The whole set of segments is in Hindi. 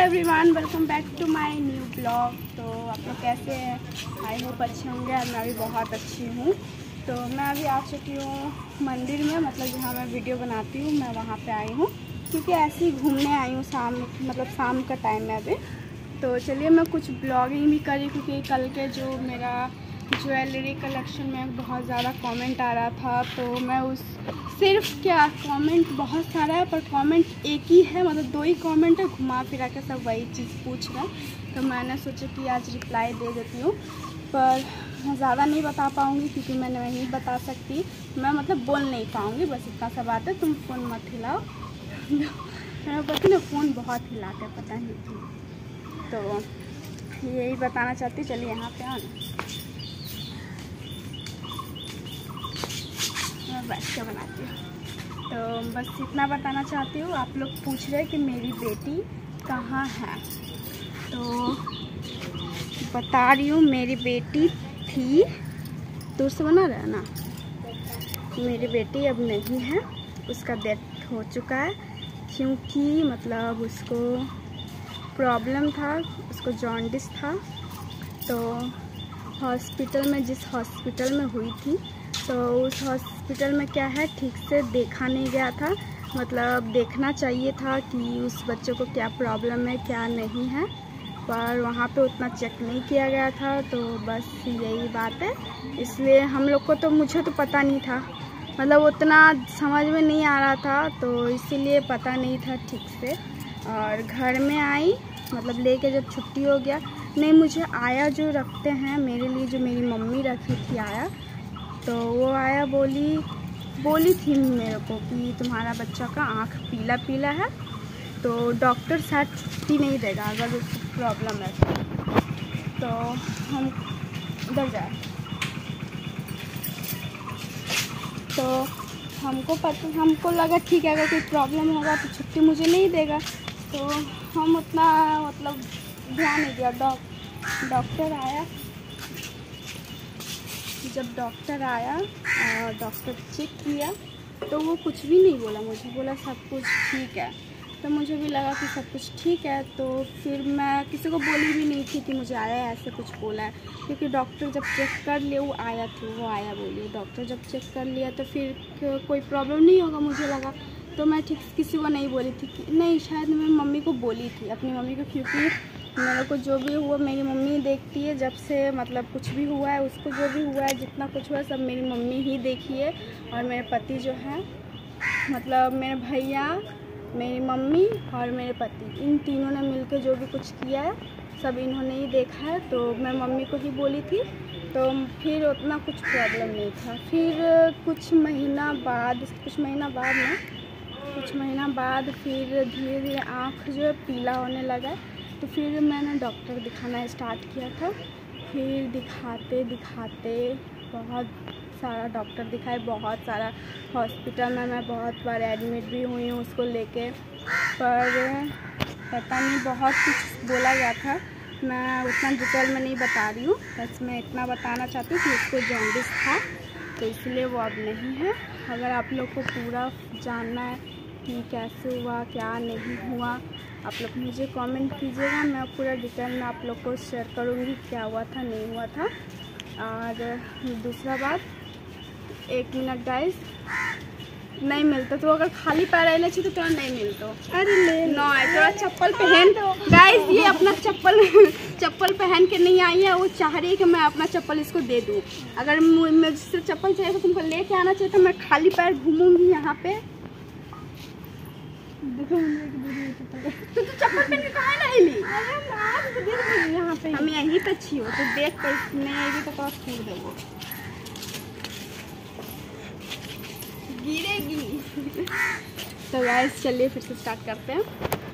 Everyone, welcome back to my new blog. तो आप लोग कैसे हैं? आई होप अच्छे होंगे। और मैं भी बहुत अच्छी हूँ। तो मैं अभी आ चुकी हूँ मंदिर में, मतलब जहाँ मैं वीडियो बनाती हूँ, मैं वहाँ पे आई हूँ क्योंकि ऐसे ही घूमने आई हूँ। शाम का टाइम है अभी। तो चलिए मैं कुछ ब्लॉगिंग भी करी क्योंकि कल के जो मेरा ज्वेलरी कलेक्शन में बहुत ज़्यादा कमेंट आ रहा था। तो मैं सिर्फ क्या कमेंट बहुत सारा है पर कमेंट एक ही है, मतलब 2 ही कमेंट है, घुमा फिरा के सब वही चीज़ पूछ रहे हैं। तो मैंने सोचा कि आज रिप्लाई दे देती हूँ, पर मैं ज़्यादा नहीं बता पाऊँगी क्योंकि मैं नहीं बता सकती, मैं मतलब बोल नहीं पाऊँगी। बस इतना सा बात है। तुम फ़ोन मत हिलाओ। मेरा पति ना फ़ोन बहुत हिलाते, पता नहीं क्यों। तो यही बताना चाहती। चलिए यहाँ पे आना, मैं बैठ के बनाती हूँ। तो बस इतना बताना चाहती हूँ। आप लोग पूछ रहे कि मेरी बेटी कहाँ है, तो बता रही हूँ। मेरी बेटी थी, दूर से बना रहा है ना। मेरी बेटी अब नहीं है, उसका डेथ हो चुका है क्योंकि मतलब उसको प्रॉब्लम था, उसको जॉन्डिस था। तो हॉस्पिटल में, जिस हॉस्पिटल में हुई थी, तो उस हॉस्पिटल में क्या है, ठीक से देखा नहीं गया था। मतलब देखना चाहिए था कि उस बच्चे को क्या प्रॉब्लम है क्या नहीं है, पर वहाँ पे उतना चेक नहीं किया गया था। तो बस यही बात है। इसलिए हम लोग को, तो मुझे तो पता नहीं था, मतलब उतना समझ में नहीं आ रहा था, तो इसीलिए पता नहीं था ठीक से। और घर में आई, मतलब लेके जब छुट्टी हो गया, नहीं मुझे आया जो रखते हैं मेरे लिए, जो मेरी मम्मी रखी थी आया, तो वो आया बोली थी मेरे को कि तुम्हारा बच्चा का आँख पीला पीला है, तो डॉक्टर शायद छुट्टी नहीं देगा अगर उसको प्रॉब्लम है। तो हम उधर जाए, तो हमको लगा ठीक है, अगर कोई प्रॉब्लम होगा तो छुट्टी मुझे नहीं देगा। तो हम उतना मतलब ध्यान नहीं दिया। डॉक्टर आया, जब डॉक्टर आया और डॉक्टर चेक किया तो वो कुछ भी नहीं बोला, मुझे बोला सब कुछ ठीक है। तो मुझे भी लगा कि सब कुछ ठीक है। तो फिर मैं किसी को बोली भी नहीं थी कि मुझे आया है, ऐसे कुछ बोला है, क्योंकि डॉक्टर जब चेक कर लिए, वो आया बोली, डॉक्टर जब चेक कर लिया तो फिर कोई प्रॉब्लम नहीं होगा मुझे लगा। तो मैं ठीक किसी को नहीं बोली थी कि नहीं, शायद मैं मम्मी को बोली थी, अपनी मम्मी को, क्योंकि मेरे को जो भी हुआ मेरी मम्मी देखती है। जब से मतलब कुछ भी हुआ है, उसको जो भी हुआ है, जितना कुछ हुआ है, सब मेरी मम्मी ही देखी है। और मेरे पति जो हैं, मतलब मेरे भैया, मेरी मम्मी और मेरे पति, इन तीनों ने मिलकर जो भी कुछ किया है सब इन्होंने ही देखा है। तो मैं मम्मी को ही बोली थी, तो फिर उतना कुछ प्रॉब्लम नहीं था। फिर कुछ महीना बाद फिर धीरे धीरे आँख जो है पीला होने लगा। तो फिर मैंने डॉक्टर दिखाना स्टार्ट किया था। फिर दिखाते बहुत सारा डॉक्टर दिखाए, बहुत सारा हॉस्पिटल में मैं बहुत बार एडमिट भी हुई हूँ उसको लेके, पर पता नहीं बहुत कुछ बोला गया था। मैं उतना डिटेल में नहीं बता रही हूँ, बस मैं इतना बताना चाहती हूँ कि उसको जॉन्डिस था, तो इसलिए वो अब नहीं है। अगर आप लोग को पूरा जानना है कि कैसे हुआ क्या नहीं हुआ, आप लोग मुझे कमेंट कीजिएगा, मैं पूरा डिटेल में आप लोग को शेयर करूँगी क्या हुआ था नहीं हुआ था। और दूसरा बात, 1 मिनट गाइस, नहीं मिलता तो अगर खाली पैर रहना चाहिए तो नहीं मिलता। अरे ले नो, थोड़ा चप्पल पहन दो गाइस। ये अपना चप्पल पहन के नहीं आई है, वो चाह रही है कि मैं अपना चप्पल इसको दे दूँ। अगर मुझसे चप्पल चाहिए तो तुमको लेके आना चाहिए, तो मैं खाली पैर घूमूंगी यहाँ पे। देखो तो चप्पल पहन के कहाँ नहीं ली? यहाँ पे हम यहीं पे अच्छी हो, तो देख कर नहीं आएगी तो छोड़ दे, वो गिरेगी। तो गाइस चलिए फिर से स्टार्ट करते हैं।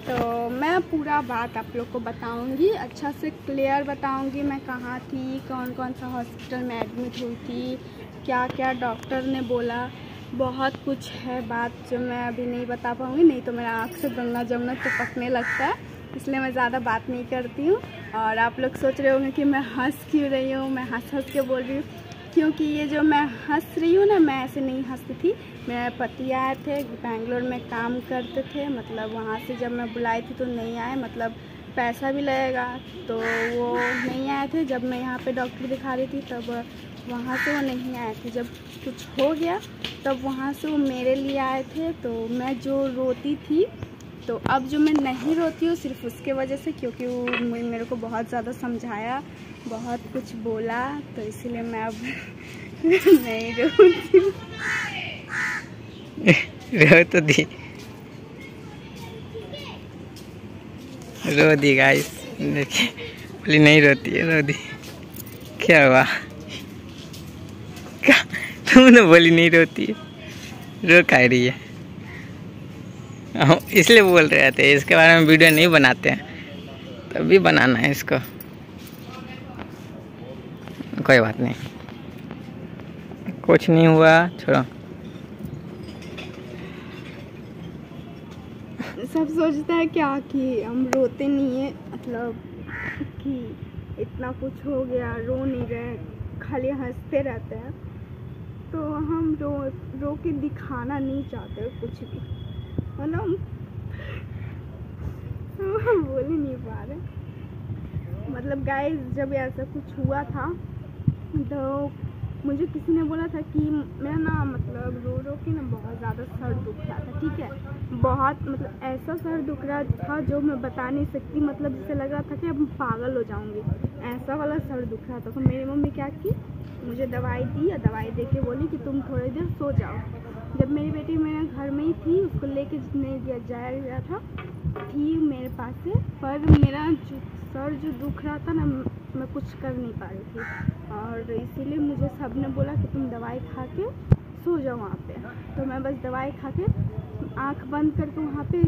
तो मैं पूरा बात आप लोग को बताऊंगी, अच्छा से क्लियर बताऊंगी, मैं कहाँ थी, कौन कौन सा हॉस्पिटल में एडमिट हुई थी, क्या क्या डॉक्टर ने बोला, बहुत कुछ है बात जो मैं अभी नहीं बता पाऊँगी, नहीं तो मेरा आँख से गंगा जमुना टपकने लगता है, इसलिए मैं ज़्यादा बात नहीं करती हूँ। और आप लोग सोच रहे होंगे कि मैं हंस क्यों रही हूँ, मैं हंस के बोल रही हूँ, क्योंकि ये जो मैं हंस रही हूँ ना, मैं ऐसे नहीं हंसती थी। मेरे पति आए थे, बेंगलोर में काम करते थे, मतलब वहाँ से जब मैं बुलाई थी तो नहीं आए, मतलब पैसा भी लगेगा, तो वो नहीं आए थे। जब मैं यहाँ पे डॉक्टर दिखा रही थी तब वहाँ से वो नहीं आए थे। जब कुछ हो गया तब वहाँ से वो मेरे लिए आए थे। तो मैं जो रोती थी, तो अब जो मैं नहीं रोती हूँ सिर्फ उसके वजह से, क्योंकि वो मेरे को बहुत ज़्यादा समझाया, बहुत कुछ बोला, तो इसीलिए मैं अब नहीं रोती। रो तो दी, रो दी गाइस, देखिए बोली नहीं रोती है, रो दी। क्या हुआ? क्या तुम तो बोली नहीं रोती है, रो खा रही है। इसलिए बोल रहे थे इसके बारे में वीडियो नहीं बनाते हैं, तभी बनाना है इसको। कोई बात नहीं, कुछ नहीं हुआ, छोड़ो। सब सोचता है क्या कि हम रोते नहीं है, मतलब कि इतना कुछ हो गया रो नहीं रहे, खाली हंसते रहते हैं। तो हम रो के दिखाना नहीं चाहते कुछ भी, मतलब बोल ही नहीं पा रहे। मतलब गाइस, जब ऐसा कुछ हुआ था तो मुझे किसी ने बोला था कि मैं ना मतलब रो रो के ना बहुत ज़्यादा सर दुख रहा था, ठीक है, बहुत मतलब ऐसा सर दुख रहा था जो मैं बता नहीं सकती, मतलब जिससे लग रहा था कि अब पागल हो जाऊंगी, ऐसा वाला सर दुख रहा था। तो मेरी मम्मी क्या की, मुझे दवाई दी, या दवाई दे के बोली कि तुम थोड़ी देर सो जाओ। जब मेरी बेटी मेरे घर में ही थी, उसको लेके नहीं दिया जाया गया था, थी मेरे पास से, पर मेरा सर जो दुख रहा था ना, मैं कुछ कर नहीं पा रही थी, और इसीलिए मुझे सब ने बोला कि तुम दवाई खा के सो जाओ वहाँ पे। तो मैं बस दवाई खा के आँख बंद करके वहाँ पे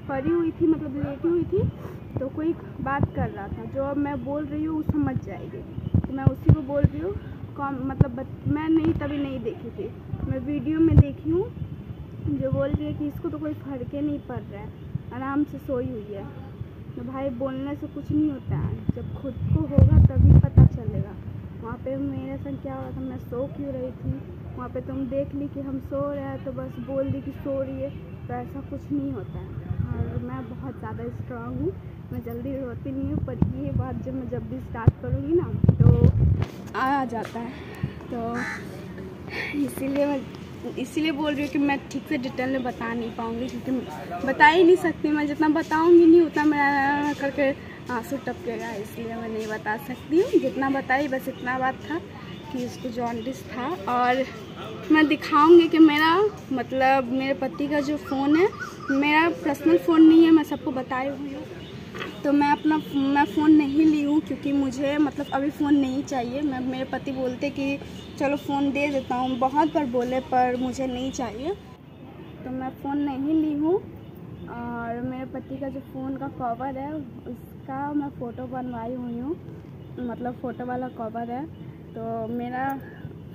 पड़ी हुई थी, मतलब लेटी हुई थी। तो कोई बात कर रहा था, जो अब मैं बोल रही हूँ वो समझ जाएगी, तो मैं उसी को बोल रही हूँ। मतलब मैं नहीं तभी नहीं देखी थी, मैं वीडियो में देखी हूँ, जो बोल रही है कि इसको तो कोई फर्क ही नहीं पड़ रहा है, आराम से सोई हुई है। तो भाई बोलने से कुछ नहीं होता है, जब खुद को होगा तभी पता चलेगा। वहाँ पे मेरे संग क्या हुआ था, मैं सो क्यों रही थी, वहाँ पे तुम देख ली कि हम सो रहे हैं तो बस बोल दी कि सो रही है, तो ऐसा कुछ नहीं होता है। और मैं बहुत ज़्यादा स्ट्रांग हूँ, मैं जल्दी रोती नहीं हूँ, पर ये बात जब भी स्टार्ट करूँगी ना तो आ जाता है। तो इसीलिए बोल रही हूँ कि मैं ठीक से डिटेल में बता नहीं पाऊँगी, क्योंकि बता ही नहीं सकती, मैं जितना बताऊँगी नहीं उतना मेरा करके आंसू टपकेगा, इसलिए मैं नहीं बता सकती हूँ। जितना बताई बस इतना बात था कि उसको जॉन्डिस था। और मैं दिखाऊँगी कि मेरा मतलब मेरे पति का जो फ़ोन है, मेरा पर्सनल फ़ोन नहीं है, मैं सबको बताई हुई हूँ। तो मैं फ़ोन नहीं ली हूँ, क्योंकि मुझे मतलब अभी फ़ोन नहीं चाहिए। मेरे पति बोलते कि चलो फ़ोन दे देता हूँ, बहुत बार बोले, पर मुझे नहीं चाहिए, तो मैं फ़ोन नहीं ली हूँ। और मेरे पति का जो फ़ोन का कवर है उसका मैं फ़ोटो बनवाई हुई हूँ, मतलब फ़ोटो वाला कवर है। तो मेरा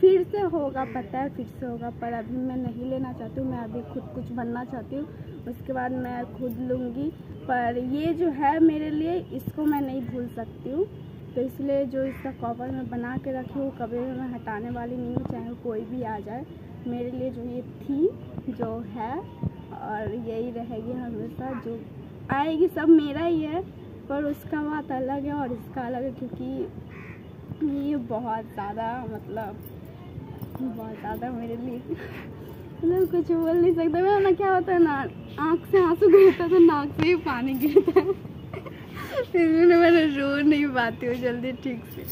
फिर से होगा, पता है फिर से होगा, पर अभी मैं नहीं लेना चाहती हूँ, मैं अभी खुद कुछ बनना चाहती हूँ, उसके बाद मैं खुद लूँगी। पर ये जो है मेरे लिए, इसको मैं नहीं भूल सकती हूँ, तो इसलिए जो इसका कवर मैं बना के रखी हूँ, कभी भी मैं हटाने वाली नहीं हूँ, चाहे कोई भी आ जाए। मेरे लिए जो ये थी, जो है, और यही रहेगी हमेशा, जो आएगी सब मेरा ही है, पर उसका बात अलग है और इसका अलग है, क्योंकि ये बहुत ज़्यादा मतलब बहुत ज़्यादा मेरे लिए मतलब कुछ बोल नहीं सकता मैं ना। क्या होता है ना, आँख से आंसू गिरता तो नाक से ही पानी गिरता है इसलिए मैं रो नहीं पाती हूँ जल्दी ठीक से।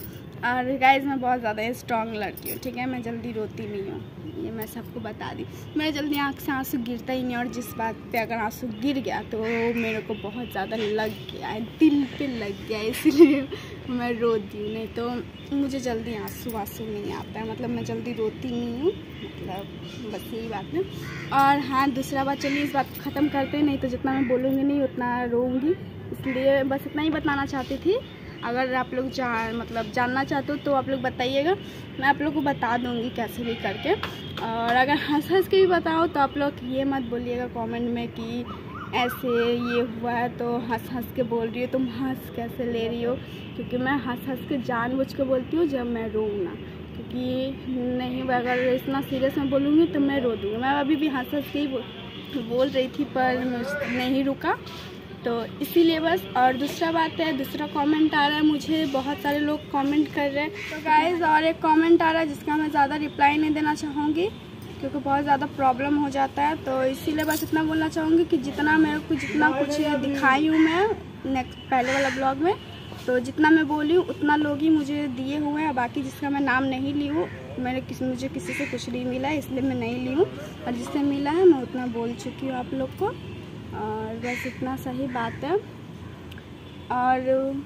और गाइस, मैं बहुत ज़्यादा स्ट्रॉन्ग लड़की हूँ, ठीक है, मैं जल्दी रोती नहीं हूँ, ये मैं सबको बता दी। मेरे जल्दी आँख से आंसू गिरता ही नहीं, और जिस बात पे अगर आंसू गिर गया तो मेरे को बहुत ज़्यादा लग गया है, दिल पे लग गया, इसलिए मैं रोती हूँ। नहीं तो मुझे जल्दी आंसू नहीं आता है, मतलब मैं जल्दी रोती नहीं हूँ, मतलब बस यही बात है। और हाँ, दूसरा बात, चलिए इस बात को ख़त्म करते हैं, नहीं तो जितना मैं बोलूँगी नहीं उतना रोऊँगी, इसलिए बस इतना ही बताना चाहती थी। अगर आप लोग जानना चाहते हो तो आप लोग बताइएगा, मैं आप लोग को बता दूंगी कैसे भी करके। और अगर हंस हंस के भी बताओ तो आप लोग ये मत बोलिएगा कमेंट में कि ऐसे ये हुआ है तो हंस हंस के बोल रही हो, तुम हंस कैसे ले रही हो, क्योंकि मैं हंस हंस के जानबूझ के बोलती हूँ जब मैं रोऊँ ना, क्योंकि नहीं अगर इतना सीरियस में बोलूँगी तो मैं रो दूँगी। मैं अभी भी हंस हंस के ही बोल रही थी, पर नहीं रुका, तो इसीलिए बस। और दूसरा बात है, दूसरा कमेंट आ रहा है, मुझे बहुत सारे लोग कमेंट कर रहे हैं। तो गाइस और एक कमेंट आ रहा है जिसका मैं ज़्यादा रिप्लाई नहीं देना चाहूँगी क्योंकि बहुत ज़्यादा प्रॉब्लम हो जाता है। तो इसीलिए बस इतना बोलना चाहूँगी कि जितना मेरे को जितना कुछ दिखाई हूँ मैं पहले वाला ब्लॉग में, तो जितना मैं बोली हूँ उतना लोग ही मुझे दिए हुए हैं। बाकी जिसका मैं नाम नहीं ली हूँ, मुझे किसी से कुछ नहीं मिला है इसलिए मैं नहीं ली हूँ, और जिससे मिला है मैं उतना बोल चुकी हूँ आप लोग को। और बस इतना सही बात है। और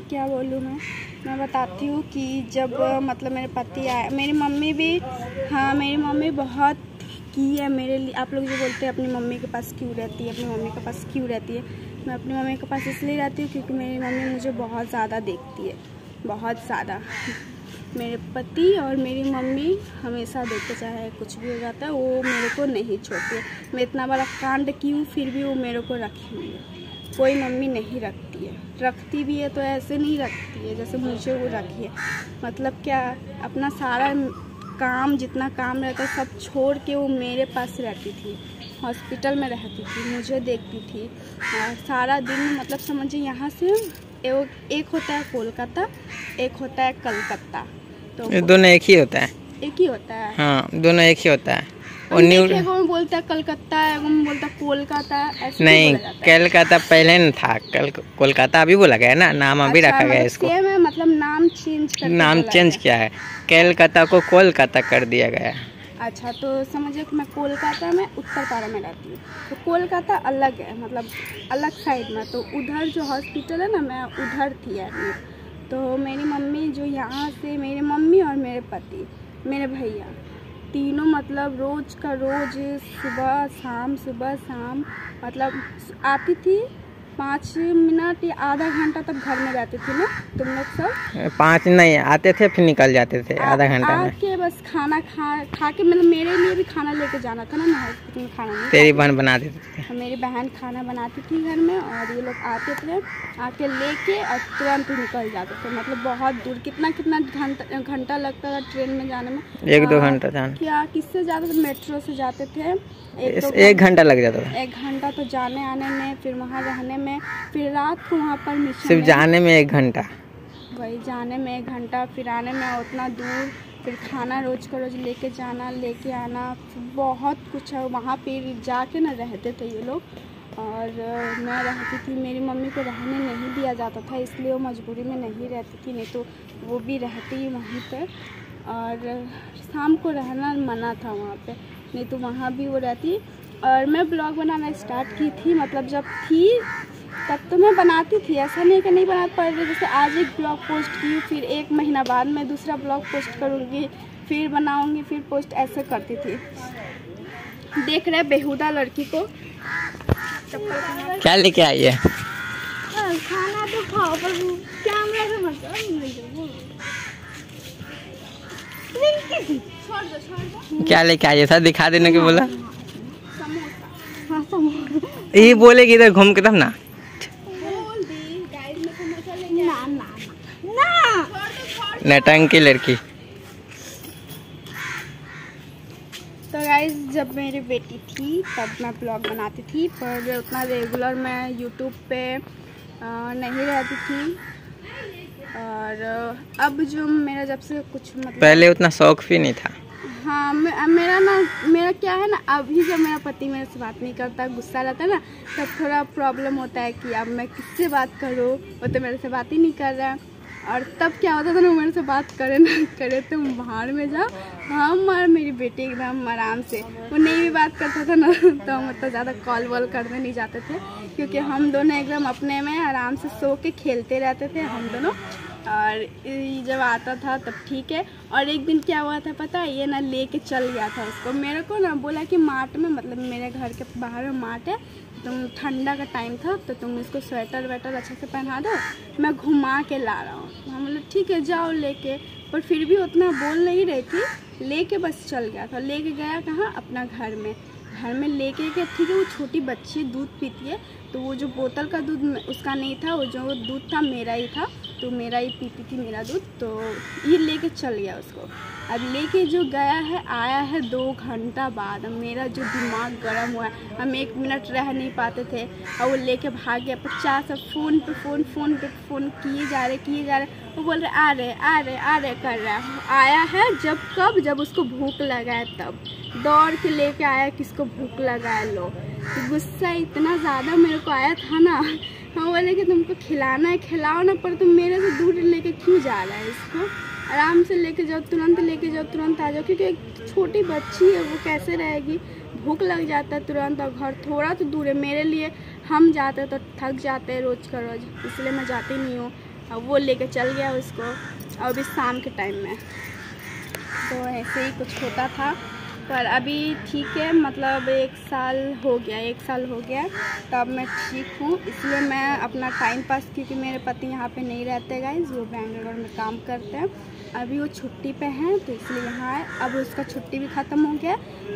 क्या बोलूँ मैं बताती हूँ कि जब मतलब मेरे पति आए, मेरी मम्मी भी, हाँ मेरी मम्मी बहुत की है मेरे लिए। आप लोग जो बोलते हैं अपनी मम्मी के पास क्यों रहती है, अपनी मम्मी के पास क्यों रहती है, मैं अपनी मम्मी के पास इसलिए रहती हूँ क्योंकि मेरी मम्मी मुझे बहुत ज़्यादा देखती है, बहुत ज़्यादा। मेरे पति और मेरी मम्मी हमेशा देखते, चाहे कुछ भी हो जाता है वो मेरे को नहीं छोड़ती है। मैं इतना बड़ा कांड की हूँ फिर भी वो मेरे को रखी हुई है। कोई मम्मी नहीं रखती है, रखती भी है तो ऐसे नहीं रखती है जैसे मुझे वो रखी है। मतलब क्या, अपना सारा काम जितना काम रहता है सब छोड़ के वो मेरे पास रहती थी, हॉस्पिटल में रहती थी, मुझे देखती थी। और सारा दिन मतलब समझिए यहाँ से एक होता है कोलकाता, एक होता है कलकत्ता, तो ये दोनों एक ही होता है। एक ही होता है, हाँ दोनों एक ही होता है। और एगो में बोलता है कलकत्ता, एगो में बोलता है कोलकाता, ऐसे नहीं, कोलकाता पहले न था, कोलकाता अभी बोला गया ना, नाम अभी अच्छा, रखा गया मतलब इसको। सेम है, मतलब नाम चेंज करके नाम बोला चेंज गया। किया है, कोलकाता को कोलकाता कर दिया गया। अच्छा, तो समझिए कि मैं कोलकाता में उत्तरपाड़ा में रहती हूँ, तो कोलकाता अलग है, मतलब अलग साइड में। तो उधर जो हॉस्पिटल है ना, मैं उधर थी एडमिट। तो मेरी मम्मी जो यहाँ से, मेरी मम्मी और मेरे पति, मेरे भैया तीनों मतलब रोज़ का रोज़ सुबह शाम मतलब आती थी। 5 मिनट या आधा घंटा तक घर में रहते थे ना तुम लोग सब। 5 नहीं आते थे फिर निकल जाते थे आधा घंटा में। आके बस खाना खा के, मतलब मेरे लिए भी खाना लेके जाना था ना, मैं हॉस्पिटल में खाना नहीं। तेरी बहन बना देती थी। मेरी बहन खाना बनाती थी घर में, और ये लोग आते थे, आके लेके और तुरंत ही निकल जाते थे। मतलब बहुत दूर, कितना घंटा लगता था ट्रेन में जाने में, 1-2 घंटा जाने। क्या किससे जाते थे, मेट्रो से जाते थे। 1 घंटा लग जाता था। 1 घंटा तो जाने आने में, फिर वहाँ रहने में, फिर रात को वहाँ पर मिशन, सिर्फ जाने में 1 घंटा, वही जाने में 1 घंटा, फिर आने में उतना दूर, फिर खाना रोज़ का रोज़ लेके जाना लेके आना, बहुत कुछ है वहाँ पे जाके ना रहते थे ये लोग। और मैं रहती थी, मेरी मम्मी को रहने नहीं दिया जाता था इसलिए वो मजबूरी में नहीं रहती थी, नहीं तो वो भी रहती वहीं पर। और शाम को रहना मना था वहाँ पे, नहीं तो वहाँ भी वो रहती। और मैं ब्लॉग बनाना स्टार्ट की थी, मतलब जब थी तब तो मैं बनाती थी, ऐसा नहीं कि नहीं बना पा रही। जैसे आज एक ब्लॉग पोस्ट की, फिर 1 महीना बाद मैं दूसरा ब्लॉग पोस्ट करूँगी, फिर बनाऊँगी, फिर पोस्ट, ऐसे करती थी। देख रहे बेहुदा लड़की को क्या लेके आई है? खाना तो खाओ पर कैमरा से मत छोड़ दो। क्या लेके आई है सर, दिखा देने के बोला। समोसा, हाँ समोसा। ये बोलेगी इधर घूम के तब ना। बोल दी गाइस, मैं समोसा लेंगे। ना नटंकी लड़की। तो गाइस जब मेरी बेटी थी तब मैं ब्लॉग बनाती थी, पर उतना रेगुलर मैं यूट्यूब पे नहीं रहती थी। और अब जो मेरा जब से कुछ मतलब पहले उतना शौक भी नहीं था। हाँ, मेरा क्या है ना, अभी जब मेरा पति मेरे से बात नहीं करता, गुस्सा रहता है ना, तब थोड़ा प्रॉब्लम होता है कि अब मैं किससे बात करूँ, वो तो मेरे से बात ही नहीं कर रहा है। और तब क्या होता था ना, मेरे से बात करे ना करे, तुम बाहर में जाओ, हम और मेरी बेटी एकदम आराम से, वो नहीं भी बात करता था ना तो हम उतना ज़्यादा कॉल वॉल करने नहीं जाते थे, क्योंकि हम दोनों एकदम अपने में आराम से सो के खेलते रहते थे हम दोनों। और जब आता था तब ठीक है। और एक दिन क्या हुआ था पता है, ये ना लेके चल गया था उसको, मेरे को ना बोला कि मार्ट में, मतलब मेरे घर के बाहर में मार्ट है, तुम ठंडा का टाइम था तो तुम इसको स्वेटर वेटर अच्छे से पहना दो, मैं घुमा के ला रहा हूँ। हम बोले ठीक है जाओ लेके, पर फिर भी उतना बोल नहीं रही थी, लेके बस चल गया था। लेके गया कहाँ, अपना घर में, घर में लेके गए। ठीक है, वो छोटी बच्ची दूध पीती है, तो वो जो बोतल का दूध उसका नहीं था, वो जो दूध था मेरा ही था, तो मेरा ही पीती थी मेरा दूध। तो ये लेके चल गया उसको। अब लेके जो गया है, आया है 2 घंटा बाद। मेरा जो दिमाग गर्म हुआ है, हम 1 मिनट रह नहीं पाते थे, और वो लेके भाग गया। 50 फ़ोन पे फ़ोन किए जा रहे। वो बोल रहे आ रहे कर रहा है। आया है जब उसको भूख लगा है, तब दौड़ के लेके आया, किसको भूख लगा है लो। गुस्सा इतना ज़्यादा मेरे को आया था ना, हम बोले कि तुमको खिलाना है खिलाओ ना, पर तुम मेरे से दूर लेके क्यों जा रहा है इसको। आराम से लेके जाओ, तुरंत लेके जाओ, तुरंत आ जाओ, क्योंकि एक छोटी बच्ची है, वो कैसे रहेगी। भूख लग जाता है तुरंत, और घर थोड़ा तो दूर है मेरे लिए। हम जाते तो थक जाते हैं रोज़ का रोज़, इसलिए मैं जाती नहीं हूँ। अब वो लेके चल गया उसको, और अभी शाम के टाइम में। तो ऐसे ही कुछ होता था, पर अभी ठीक है। मतलब 1 साल हो गया, तब मैं ठीक हूँ। इसलिए मैं अपना टाइम पास, क्योंकि मेरे पति यहाँ पे नहीं रहते गाइस, वो बेंगलोर में काम करते हैं। अभी वो छुट्टी पे हैं, तो इसलिए यहाँ है। अब उसका छुट्टी भी ख़त्म हो गया।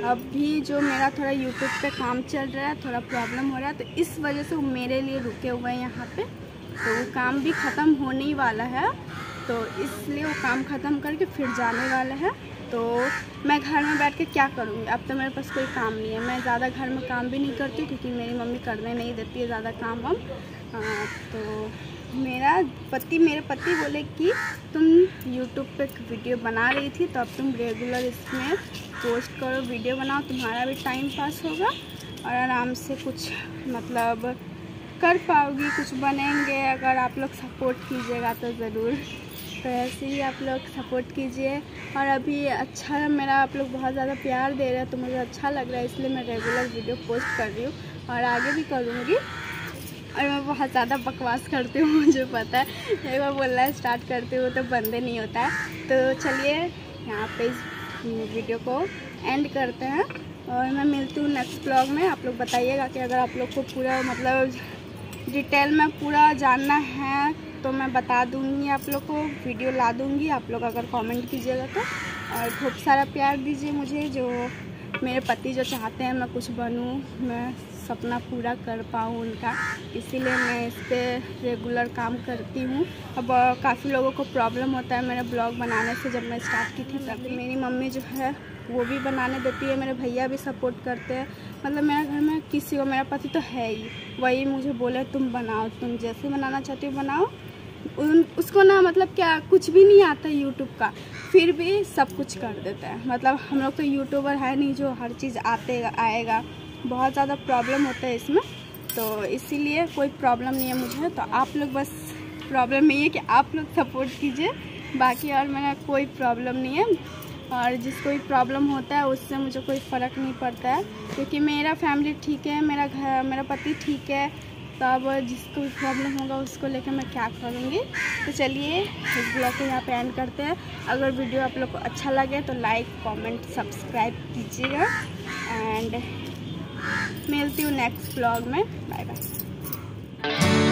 अभी जो मेरा थोड़ा यूट्यूब पे काम चल रहा है, थोड़ा प्रॉब्लम हो रहा है, तो इस वजह से वो मेरे लिए रुके हुए हैं यहाँ पे। तो वो काम भी ख़त्म होने ही वाला है, तो इसलिए वो काम ख़त्म करके फिर जाने वाला है। तो मैं घर में बैठ के क्या करूँगी, अब तो मेरे पास कोई काम नहीं है। मैं ज़्यादा घर में काम भी नहीं करती, क्योंकि मेरी मम्मी करने नहीं देती है ज़्यादा काम वाम। तो मेरे पति बोले कि तुम यूट्यूब पे वीडियो बना रही थी, तो अब तुम रेगुलर इसमें पोस्ट करो, वीडियो बनाओ, तुम्हारा भी टाइम पास होगा और आराम से कुछ मतलब कर पाओगी, कुछ बनेंगे। अगर आप लोग सपोर्ट कीजिएगा तो ज़रूर। तो ऐसे ही आप लोग सपोर्ट कीजिए। और अभी अच्छा मेरा आप लोग बहुत ज़्यादा प्यार दे रहे हैं, तो मुझे अच्छा लग रहा है, इसलिए मैं रेगुलर वीडियो पोस्ट कर रही हूँ और आगे भी करूँगी। और मैं बहुत ज़्यादा बकवास करती हूँ, मुझे पता है। एक बार बोलना स्टार्ट करती हूँ तो बंदे नहीं होता है। तो चलिए यहाँ पे इस वीडियो को एंड करते हैं, और मैं मिलती हूँ नेक्स्ट ब्लॉग में। आप लोग बताइएगा कि अगर आप लोग को पूरा मतलब डिटेल में पूरा जानना है तो मैं बता दूँगी, आप लोग को वीडियो ला दूँगी। आप लोग अगर कमेंट कीजिएगा तो, और खूब सारा प्यार दीजिए मुझे। जो मेरे पति जो चाहते हैं मैं कुछ बनूँ, मैं सपना पूरा कर पाऊँ उनका, इसीलिए मैं इस पर रेगुलर काम करती हूँ। अब काफ़ी लोगों को प्रॉब्लम होता है मेरे ब्लॉग बनाने से। जब मैं स्टार्ट की थी तब मेरी मम्मी जो है वो भी बनाने देती है, मेरे भैया भी सपोर्ट करते हैं। मतलब मेरे घर में किसी को, मेरा पति तो है ही, वही मुझे बोले तुम बनाओ, तुम जैसे बनाना चाहती हो बनाओ। उसको ना मतलब क्या कुछ भी नहीं आता यूट्यूब का, फिर भी सब कुछ कर देता है। मतलब हम लोग तो यूट्यूबर है नहीं जो हर चीज़ आएगा। बहुत ज़्यादा प्रॉब्लम होता है इसमें, तो इसीलिए कोई प्रॉब्लम नहीं है मुझे। तो आप लोग बस प्रॉब्लम यही है कि आप लोग सपोर्ट कीजिए, बाकी और मेरा कोई प्रॉब्लम नहीं है। और जिसको भी प्रॉब्लम होता है उससे मुझे कोई फ़र्क नहीं पड़ता है, क्योंकि मेरा फैमिली ठीक है, मेरा पति ठीक है। तो अब जिसको भी प्रॉब्लम होगा उसको लेकर मैं क्या करूँगी। तो चलिए इस ब्लॉग को यहाँ पे एंड करते हैं। अगर वीडियो आप लोग को अच्छा लगे तो लाइक कमेंट सब्सक्राइब कीजिएगा, एंड मिलती हूँ नेक्स्ट ब्लॉग में। Bye bye.